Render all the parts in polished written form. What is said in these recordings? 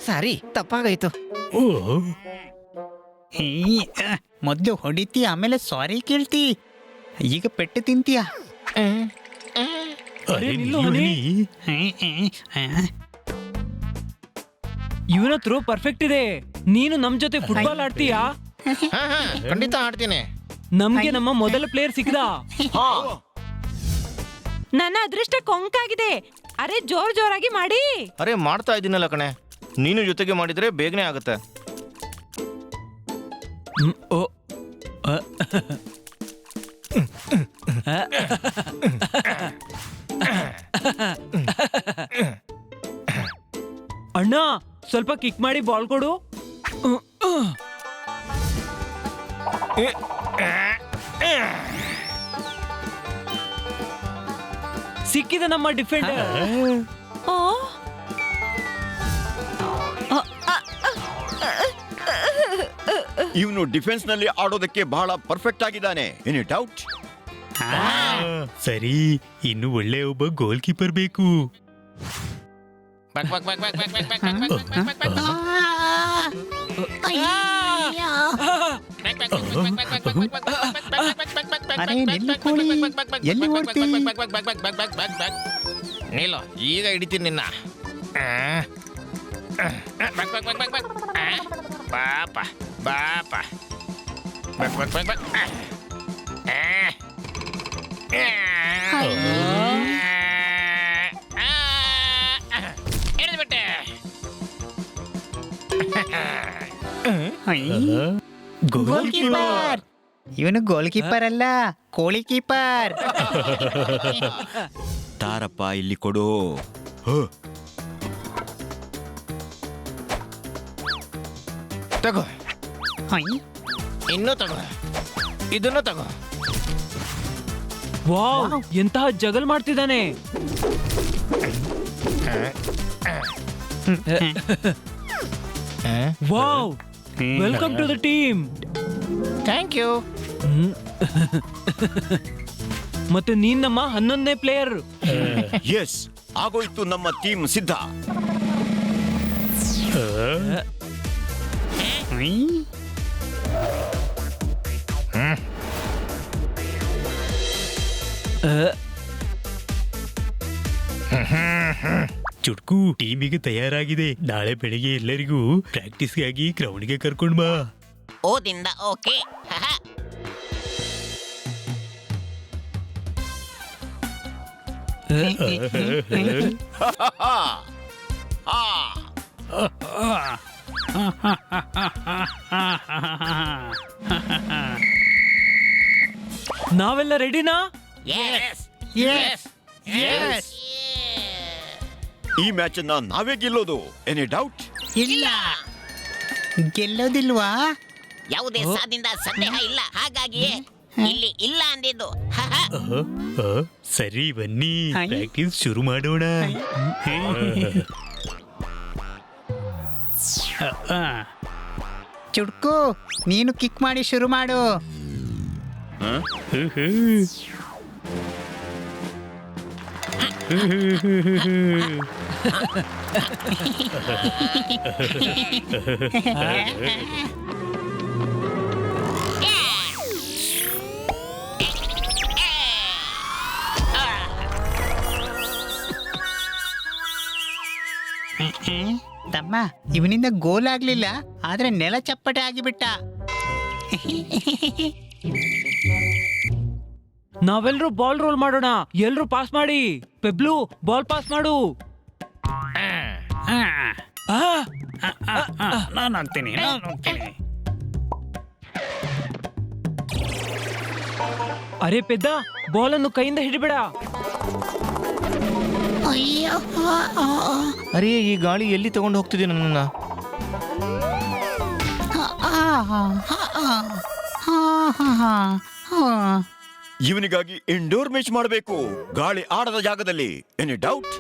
ಸಾರಿ, ತಪ್ಪಾಗಾಯ್ತು. ಮೊದ್ಲು ಹೊಡಿತಿ, ಆಮೇಲೆ ಸಾರಿ ಕೇಳ್ತಿ, ಈಗ ಪೆಟ್ಟು ತಿಂತೀಯ. ಇವನ ಥ್ರೋ ಪರ್ಫೆಕ್ಟ್ ಇದೆ. ನೀನು ನಮ್ ಜೊತೆ ಫುಟ್ಬಾಲ್ ಆಡ್ತೀಯಾ? ಖಂಡಿತ ಆಡ್ತೀನಿ. ನಮ್ಗೆ ನಮ್ಮ ಮೊದಲ ಪ್ಲೇಯರ್ ಸಿಕ್ಕದ. ನನ್ನ ಅದೃಷ್ಟ ಕೊಂಕಾಗಿದೆ. ಅರೆ ಜೋರಾಗಿ ಮಾಡಿ. ಅರೆ ಮಾಡ್ತಾ ಇದ್ದೀನಲ್ಲ ಕಣೆ, ನೀನು ಜೊತೆಗೆ ಮಾಡಿದ್ರೆ ಬೇಗನೆ ಆಗುತ್ತೆ. ಅಣ್ಣ ಸ್ವಲ್ಪ ಕಿಕ್ ಮಾಡಿ ಬಾಲ್ ಕೊಡು. ಸಿಕ್ಕಿದೆ ನಮ್ಮ ಡಿಫೆಂಡರ್. ಇವನು ಡಿಫೆನ್ಸ್ ನಲ್ಲಿ ಆಡೋದಕ್ಕೆ ಬಹಳ ಪರ್ಫೆಕ್ಟ್ ಆಗಿದ್ದಾನೆ. Any doubt? ಸರಿ, ಇನ್ನು ಒಳ್ಳೆ ಒಬ್ಬ ಗೋಲ್ ಕೀಪರ್ ಬೇಕು. ಎಲ್ಲಿ ಓಡ್ತಿ? ನೀಲೋ, ಈಗ ಹಿಡಿತೀನಿ ನಿನ್ನ. ಬಾಪ ಬಾಪ ಹಿಡಿದ್ಬಿಟ್ಟೆ. ಗೋಲ್ ಕೀಪರ್. ಇವನು ಗೋಲ್ ಕೀಪರ್ ಅಲ್ಲ, ಕೋಳಿ ಕೀಪರ್. ತಾರಪ್ಪ ಇಲ್ಲಿ ಕೊಡು. ತಗೋ, ಇನ್ನೂ ತಗೋ, ಇದನ್ನು ತಗೋ. ವಾವ್, ಎಂತಹ ಜಗಲ್ ಮಾಡ್ತಿದ್ದಾನೆ. Wow, welcome to the team. Thank you. ಮತ್ತೆ ನೀನ್ ನಮ್ಮ 11ನೇ ಪ್ಲೇಯರ್. ಎಸ್, ಆಗೋಯ್ತು, ನಮ್ಮ ಟೀಮ್ ಸಿದ್ಧ. ಚುಟ್ಕು, ಟೀಮಿಗೆ ತಯಾರಾಗಿದೆ. ನಾಳೆ ಬೆಳಿಗ್ಗೆ ಎಲ್ಲರಿಗೂ ಪ್ರಾಕ್ಟೀಸ್ಗಾಗಿ ಗ್ರೌಂಡ್ಗೆ ಕರ್ಕೊಂಡ್ ಬಾ. ಓದಿಂದ ಓಕೆ. ನಾವೆಲ್ಲ ರೆಡಿನಾ? ಈ ಮ್ಯಾಚ್ ಅನ್ನ ನಾವೇ ಗೆಲ್ಲೋದು. Any doubt? ಇಲ್ಲ, ಗೆಲ್ಲೋದಿಲ್ವಾ? ಯಾವುದೇ ಸಾದಿಂದ ಸಂದೇಹ ಇಲ್ಲ, ಹಾಗಾಗಿಯೇ ಇಲ್ಲಿ ಇಲ್ಲ ಅಂದಿದ್ದು. ಸರಿ, ಬನ್ನಿ ಪ್ರಾಕ್ಟೀಸ್ ಶುರು ಮಾಡೋಣ. ಚುಟ್ಕು, ನೀನು ಕಿಕ್ ಮಾಡಿ ಶುರು ಮಾಡು. ತಮ್ಮ, ಇವನಿಂದ ಗೋಲ್ ಆಗ್ಲಿಲ್ಲ, ಆದ್ರೆ ನೆಲ ಚಪ್ಪಟೆ ಆಗಿಬಿಟ್ಟ. ನಾವೆಲ್ಲರೂ ಬಾಲ್ ರೋಲ್ ಮಾಡೋಣ. ಎಲ್ರೂ ಪಾಸ್ ಮಾಡಿ. ಪೆಬ್ಲು, ಬಾಲ್ ಪಾಸ್ ಮಾಡು. ನಾನು ಹೋಗ್ತೀನಿ. ಅರೆ ಪೆದ್ದ, ಬಾಲ್ ಅನ್ನು ಕೈಯಿಂದ ಹಿಡಿಬೇಡ. ಅರೇ ಈ ಗಾಳಿ ಎಲ್ಲಿ ತಗೊಂಡು ಹೋಗ್ತಿದೆ ನನ್ನನ್ನ? ಇವನಿಗಾಗಿ ಇಂಡೋರ್ ಮ್ಯಾಚ್ ಮಾಡಬೇಕು, ಗಾಳಿ ಆಡದ ಜಾಗದಲ್ಲಿ. Any doubt?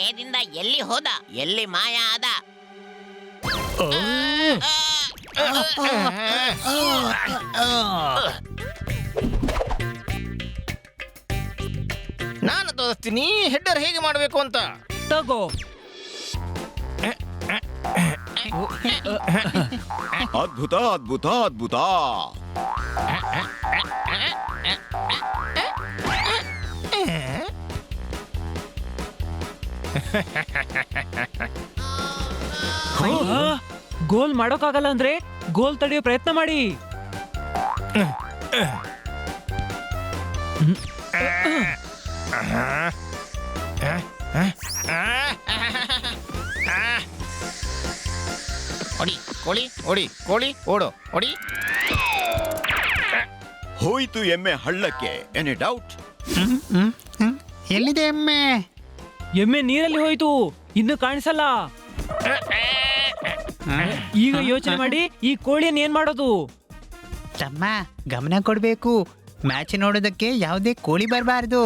ಏದಿಂದ ಎಲ್ಲಿ ಹೋದ, ಎಲ್ಲಿ ಮಾಯ ಆದ? ನಾನು ತೋರಿಸ್ತೀನಿ ಹೆಡ್ಡರ್ ಹೇಗೆ ಮಾಡಬೇಕು ಅಂತ. ತಗೋ. ಅದ್ಭುತ ಅದ್ಭುತ ಅದ್ಭುತ. ಗೋಲ್ ಮಾಡೋಕ್ಕಾಗಲ್ಲ ಅಂದ್ರೆ ಗೋಲ್ ತಡೆಯೋ ಪ್ರಯತ್ನ ಮಾಡಿ. ಹೊಡಿ ಕೋಳಿ, ಹೊಡಿ ಕೋಳಿ, ಓಡು ಹೊಡಿ. ಹೋಯ್ತು ಎಮ್ಮೆ ಹಳ್ಳಕ್ಕೆ. Any doubt? ಎಲ್ಲಿದೆ ಎಮ್ಮೆ? ಎಮ್ಮೆ ನೀರಲ್ಲಿ ಹೋಯ್ತು, ಇನ್ನು ಕಾಣಿಸಲ್ಲ. ಈಗ ಯೋಚನೆ ಮಾಡಿ, ಈ ಕೋಳಿಯನ್ನು ಏನ್ ಮಾಡೋದು? ತಮ್ಮ ಗಮನ ಕೊಡ್ಬೇಕು, ಮ್ಯಾಚ್ ನೋಡೋದಕ್ಕೆ ಯಾವುದೇ ಕೋಳಿ ಬರಬಾರ್ದು.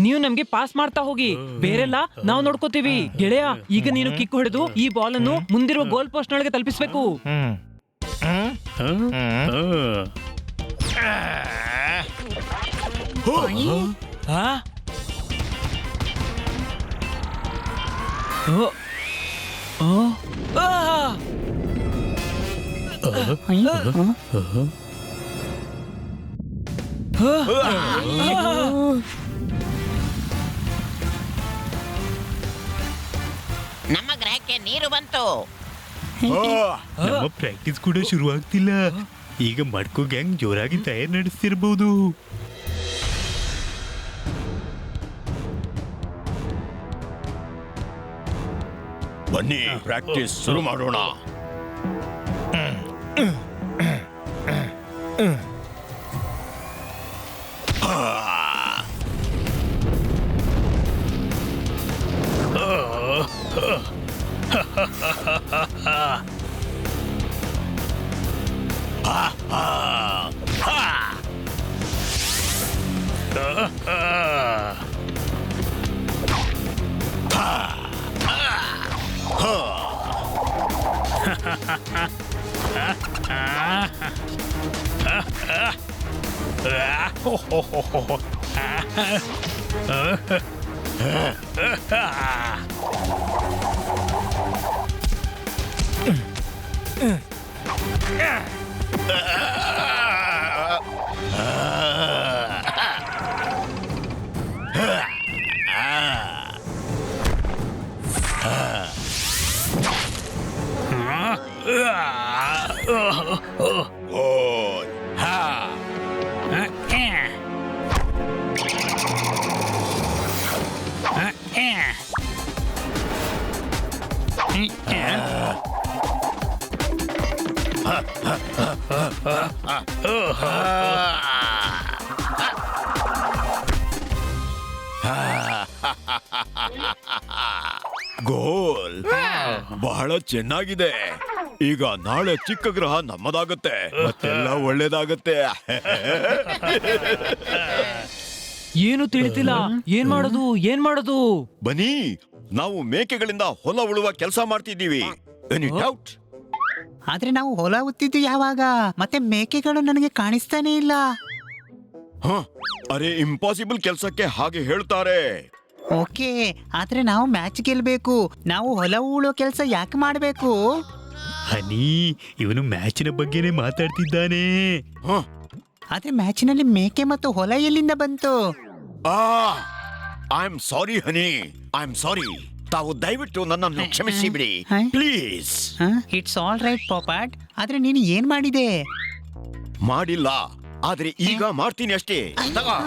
ನೀವು ನಮ್ಗೆ ಪಾಸ್ ಮಾಡ್ತಾ ಹೋಗಿ, ಬೇರೆಲ್ಲ ನಾವು ನೋಡ್ಕೋತೀವಿ. ಗೆಳೆಯ, ಈಗ ನೀನು ಕಿಕ್ ಹೊಡೆದು ಈ ಬಾಲ್ ಅನ್ನು ಮುಂದಿರುವ ಗೋಲ್ ಪೋಸ್ಟ್ ನೊಳಗೆ ತಲುಪಿಸ್ಬೇಕು. ಆ? ಓ. ಓ. ಆ! ನಮ್ಮ ಗ್ರಹಕ್ಕೆ ನೀರು ಬಂತು. ನಮ್ಮ ಪ್ರಾಕ್ಟೀಸ್ ಕೂಡ ಶುರು ಆಗ್ತಿಲ್ಲ. ಈಗ ಮಡ್ಕೋ ಗ್ಯಾಂಗ್ ಜೋರಾಗಿ ತಯಾರಿ ನಡೆಸ್ತಿರ್ಬೋದು. ಬನ್ನಿ ಪ್ರಾಕ್ಟೀಸ್ ಶುರು ಮಾಡೋಣ. ಗೋಲ್, ಬಹಳ ಚೆನ್ನಾಗಿದೆ. ಈಗ ನಾಳೆ ಚಿಕ್ಕ ಗ್ರಹ ನಮ್ಮದಾಗತ್ತೆ, ಮತ್ತೆಲ್ಲ ಒಳ್ಳೇದಾಗತ್ತೆ. ಏನು ತಿಳಿತಿಲ್ಲ. ಏನ್ ಮಾಡೋದು, ಏನ್ ಮಾಡೋದು? ಬನ್ನಿ, ನಾವು ಮೇಕೆಗಳಿಂದ ಹೊಲ ಉಳುವ ಕೆಲಸ ಮಾಡ್ತಿದ್ದೀವಿ. Any doubt? ಆದ್ರೆ ನಾವು ಹೊಲ ಉತ್ತಿದ್ದು ಯಾವಾಗ? ಮತ್ತೆ ಮೇಕೆಗಳು ನನಗೆ ಕಾಣಿಸ್ತಾನೆ ಇಲ್ಲ. ಅರೆ, ಇಂಪಾಸಿಬಲ್ ಕೆಲಸಕ್ಕೆ ಹಾಗೆ ಹೇಳ್ತಾರೆ. ಓಕೆ, ಆದ್ರೆ ನಾವು ಮ್ಯಾಚ್ ಗೆಲ್ಬೇಕು. ನಾವು ಹೊಲ ಉಳೋ ಕೆಲಸ ಯಾಕೆ ಮಾಡಬೇಕು? ಹನಿ, ಇವನು ಮ್ಯಾಚಿನ ಬಗ್ಗೆನೇ ಮಾತಾಡ್ತಿದ್ದಾನೆ. ಆದ್ರೆ ಮ್ಯಾಚಿನಲ್ಲಿ ಮೇಕೆ ಮತ್ತು ಹೊಲ ಎಲ್ಲಿಂದ ಬಂತು? I am sorry honey, I am sorry. ತಾವು ದಯವಿಟ್ಟು ನನ್ನನ್ನು ಕ್ಷಮಿಸಿ ಬಿಡಿ ಪ್ಲೀಸ್. ಇಟ್ಸ್ ಆಲ್ ರೈಟ್ ಪಾಪಾಟ್. ಆದ್ರೆ ನೀನು ಏನ್ ಮಾಡಿದೆ? ಮಾಡಿಲ್ಲ, ಆದ್ರೆ ಈಗ ಮಾಡ್ತೀನಿ ಅಷ್ಟೇ. ತಗೋ.